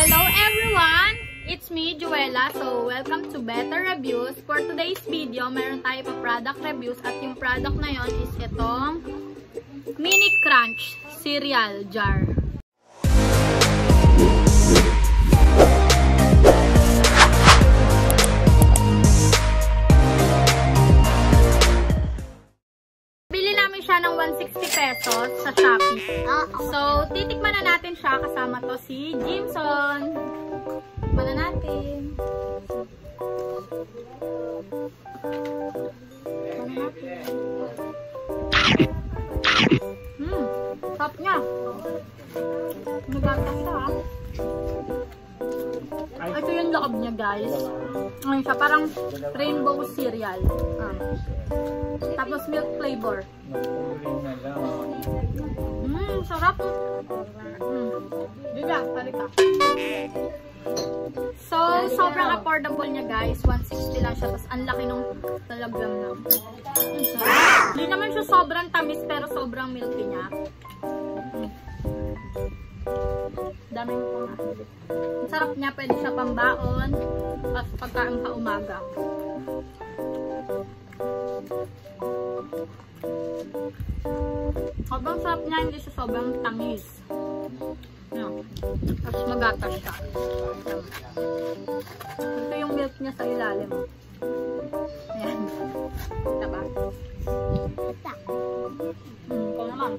Hello everyone! It's me, Joella. So, welcome to Better Reviews. For today's video, meron tayo pa product reviews at yung product na yon is itong Mini Crunch Cereal Jar. Bili namin siya ng 160 pesos sa Shopee. So, titikman na natin siya kasama to si Jimson. Tikman na natin. Sarap niya. Nagata siya. Ito yung loob niya, guys. Ngayon siya, parang rainbow cereal. Tapos milk flavor. Sarap. Diba, talika. So, sobrang affordable niya, guys. 160 lang siya. Tapos, ang laki nung talaglam lang. Hindi naman siya sobrang tamis, pero sobrang milky niya. Dami mo pa nga. Ang sarap niya. Pwede siya pambaon. Tapos, pagkain ka umaga. Sobrang sarap niya. Hindi siya sobrang tamis. Tapos magatas siya. Ito yung milk niya sa ilalim. Ayan. Diba? Ito naman.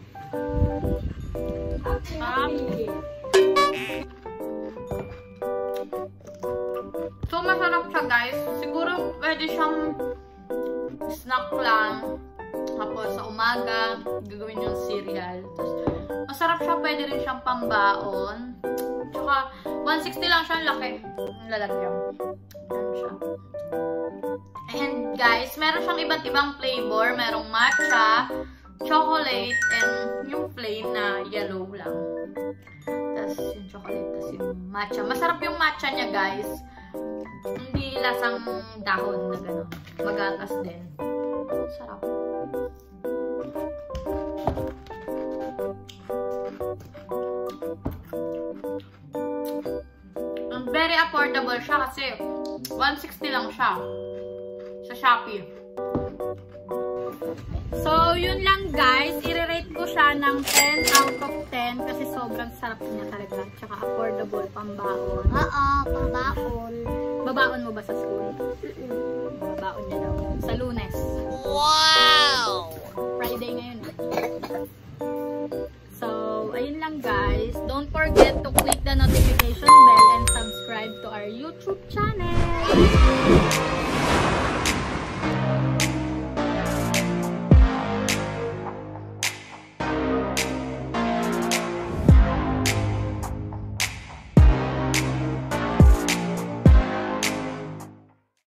So, masarap siya, guys. Siguro pwede siyang snack lang. Tapos sa umaga, gagawin yung cereal. Tapos, masarap siya. Pwede rin siyang pambaon. Tsaka, 160 lang siya. Ang laki. Ang lalagyan. Yan siya. And guys, meron siyang iba't ibang flavor. Merong matcha, chocolate, and yung plain na yellow lang. Tapos yung chocolate, tapos yung matcha. Masarap yung matcha niya, guys. Hindi lasang dahon na gano'n. Magatas din. Sarap. Very affordable siya kasi 160 lang siya sa Shopee. So, yun lang, guys. I-rate ko siya ng 10 out of 10 kasi sobrang sarap niya talaga. Tsaka affordable, pambaon. Oo, pambaon. Babaon mo ba sa school? Babaon niya daw. Sa Lunes. Wow! Friday ngayon. So, ayun lang, guys. Don't forget to click the notification bell and subscribe to our YouTube channel.